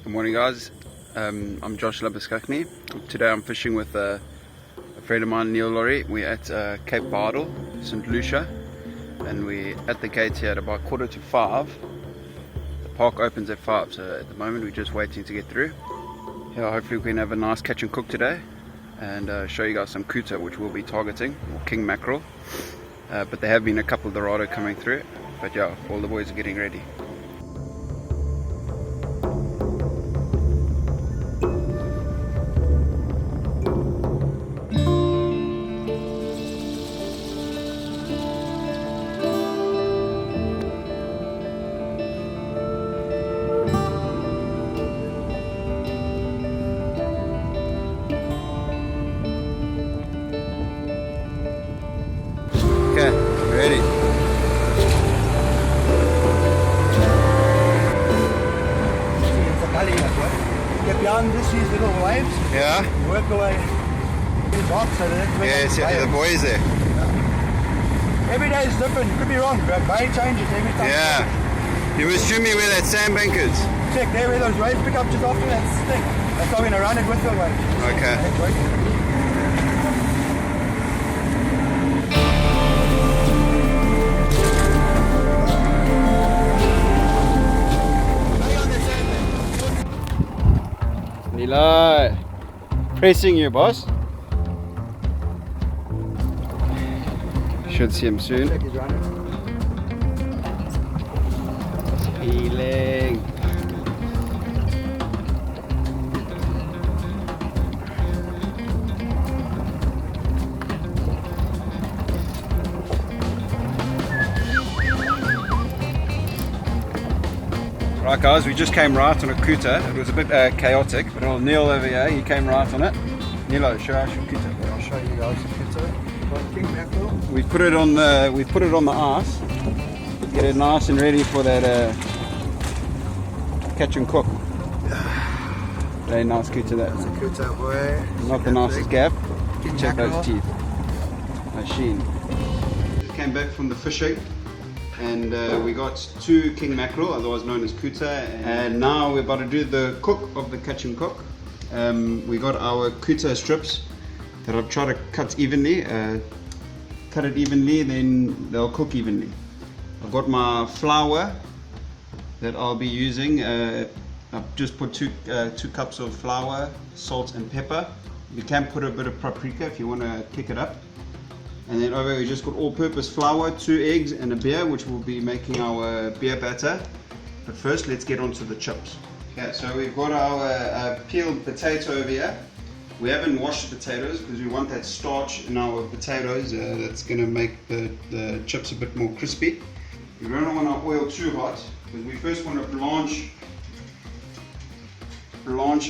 Good morning, guys. I'm Josh Labuskakny. Today I'm fishing with a friend of mine, Neil Laurie. We're at Cape Vidal, St. Lucia, and we're at the gate here at about 4:45. The park opens at 5, so at the moment we're just waiting to get through. Yeah, hopefully we can have a nice catch and cook today and show you guys some kuta, which we'll be targeting, or king mackerel. But there have been a couple of dorado coming through, but yeah, all the boys are getting ready. Okay, ready. It's a gully like that. Get beyond this, these little waves, Yeah? work away. It's hot, so that's Yes, yeah, the boys there. Every day is different, you could be wrong, but bay changes every time. Yeah. You must show me where that sandbank is. Check there where those waves pick up just after that stick. That's how we're going to run it with the waves. Okay. That's right. Eli, pressing you, boss. Should see him soon. Check, he's running. Healing. Right, guys, we just came right on a kuta. It was a bit chaotic, but old Neil over here, he came right on it. Nilo, show us your kuta. I'll show you guys the kuta. Got king mackerel. We put it on the ice. Get it nice and ready for that catch and cook. Very nice kuta that. That's a kuta boy. Not the nicest gap. King Check mackerel. those teeth. Machine. Just came back from the fishing and we got 2 king mackerel, otherwise known as kuta, and now we're about to do the cook of the catch and cook. We got our kuta strips that I've tried to cut evenly. Cut it evenly, then they'll cook evenly. I've got my flour that I'll be using. I've just put 2 cups of flour, salt and pepper. You can put a bit of paprika if you want to kick it up. And then over here we just got all-purpose flour, 2 eggs and a beer, which we'll be making our beer batter. But first let's get onto the chips. Okay, so we've got our peeled potato over here. We haven't washed the potatoes because we want that starch in our potatoes. That's going to make the chips a bit more crispy. We don't want our oil too hot because we first want to blanch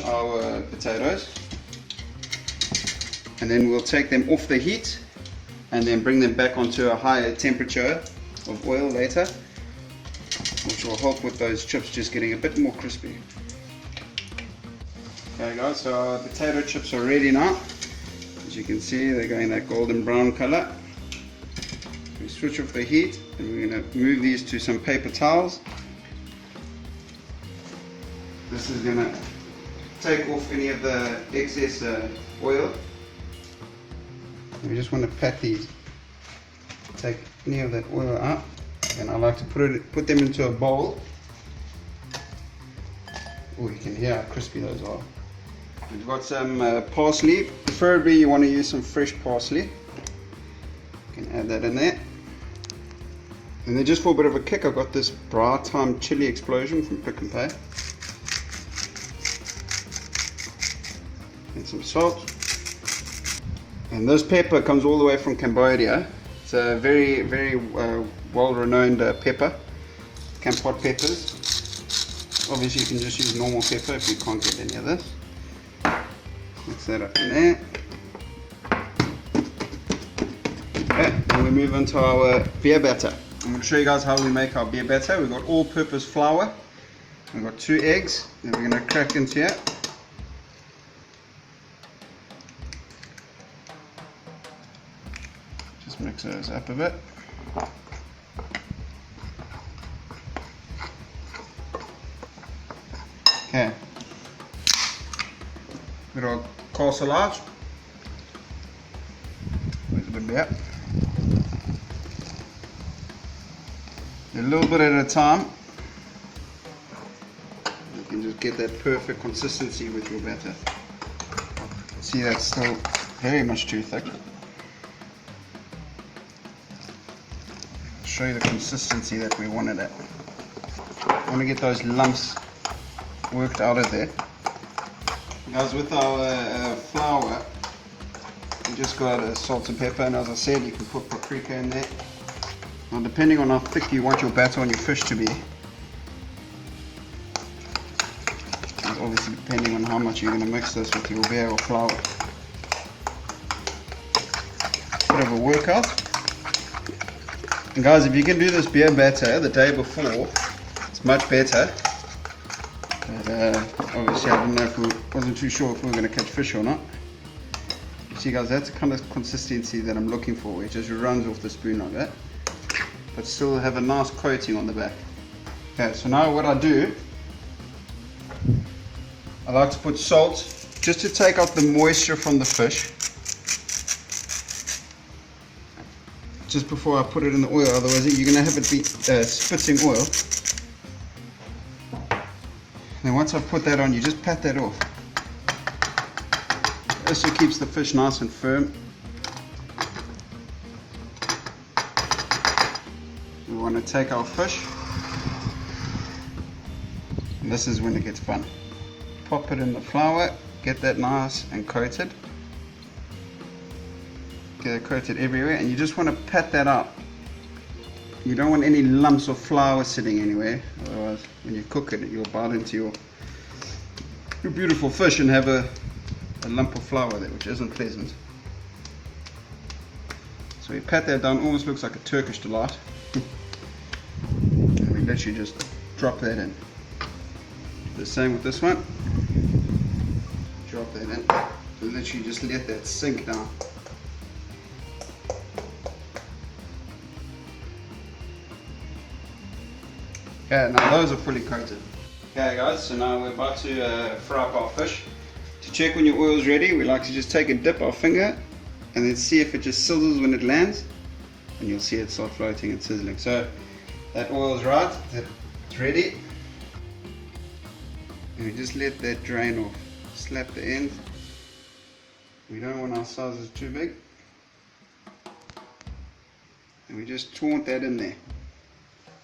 our potatoes, and then we'll take them off the heat and then bring them back onto a higher temperature of oil later, which will help with those chips just getting a bit more crispy. Okay guys, so our potato chips are ready now. As you can see, they're going that golden brown color. We switch off the heat and we're going to move these to some paper towels. This is going to take off any of the excess oil. We just want to pat these, take any of that oil out, and I like to put them into a bowl. Oh, you can hear how crispy those are. We've got some parsley. Preferably you want to use some fresh parsley. You can add that in there. And then just for a bit of a kick, I've got this Bright Time Chili Explosion from Pick n Pay. And some salt. And this pepper comes all the way from Cambodia. It's a very, very well-renowned pepper. Kampot peppers. Obviously you can just use normal pepper if you can't get any of this. Mix that up in there. Okay, and we move into our beer batter. I'm going to show you guys how we make our beer batter. We've got all-purpose flour. We've got 2 eggs that we're going to crack into here. Just mix those up a bit. Okay, With our castle out. Where's a bit there? A little bit at a time. You can just get that perfect consistency with your batter. See, that's still very much too thick. I'll show you the consistency that we want it at. I want to get those lumps worked out of there. Guys, with our flour, we just got salt and pepper, and as I said, you can put paprika in there. Now, depending on how thick you want your batter on your fish to be, and obviously depending on how much you're going to mix this with your beer or flour. Bit of a workout. And guys, if you can do this beer batter the day before, it's much better. But obviously I didn't know if wasn't too sure if we were going to catch fish or not. You see guys, that's the kind of consistency that I'm looking for. It just runs off the spoon like that, but still have a nice coating on the back. Okay, so now what I do, I like to put salt just to take out the moisture from the fish just before I put it in the oil, otherwise you're going to have it be spitting oil. And once I've put that on, you just pat that off. This just keeps the fish nice and firm. We want to take our fish, and this is when it gets fun. Pop it in the flour, get that nice and coated. Get it coated everywhere, and you just want to pat that out. You don't want any lumps of flour sitting anywhere, otherwise when you cook it, you'll bite into your beautiful fish and have a lump of flour there, which isn't pleasant. So we pat that down, almost looks like a Turkish delight. And we literally just drop that in. The same with this one. Drop that in. So literally just let that sink down. Okay, now those are fully coated. Okay guys, so now we're about to fry up our fish. To check when your oil is ready, we like to just take a dip our finger and then see if it just sizzles when it lands, and you'll see it start floating and sizzling. So that oil is right, it's ready. And we just let that drain off. Slap the end. We don't want our sizes too big. And we just taunt that in there.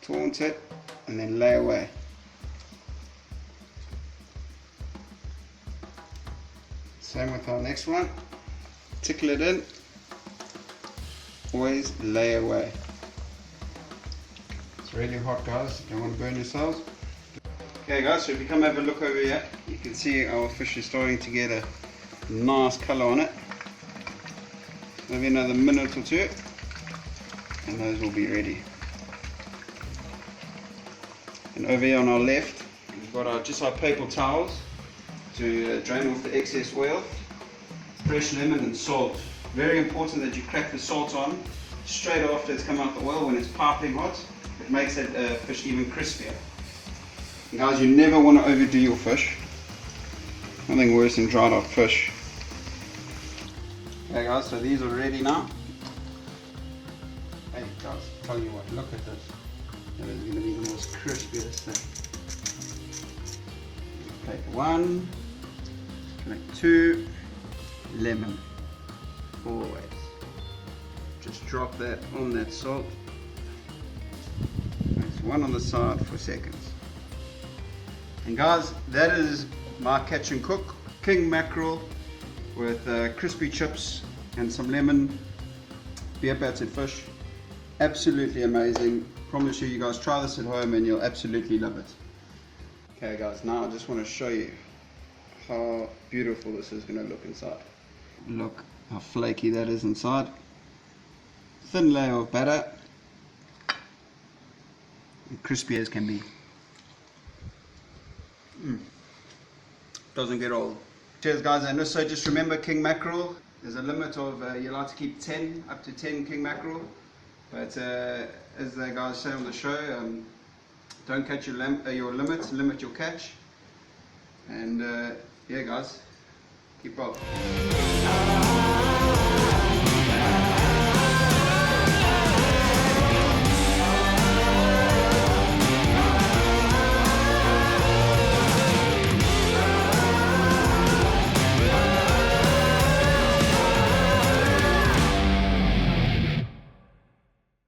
Taunt it and then lay away. Same with our next one. Tickle it in. Always lay away. It's really hot guys, don't want to burn yourselves. Okay guys, so if you come have a look over here, you can see our fish is starting to get a nice colour on it. Maybe another minute or two and those will be ready. And over here on our left, we've got just our paper towels to drain off the excess oil, fresh lemon and salt. Very important that you crack the salt on straight after it's come out the oil when it's piping hot. It makes that fish even crispier. And guys, you never want to overdo your fish. Nothing worse than dried out fish. Okay guys, so these are ready now. Hey guys, tell you what, look at this. That is going to be the most crispiest thing. Take one, make two, lemon, always. Just drop that on that salt. Makes one on the side for seconds. And guys, that is my catch and cook, king mackerel with crispy chips and some lemon, beer battered fish. Absolutely amazing. Promise you guys try this at home and you'll absolutely love it. Okay guys, now I just want to show you how beautiful this is going to look inside. Look how flaky that is inside. Thin layer of batter. And crispy as can be. Doesn't get old. Cheers guys, and also just remember king mackerel, there's a limit of, you're allowed to keep 10, up to 10 king mackerel. But as the guys say on the show, don't catch your limit, limit your catch. And yeah guys, Keep well.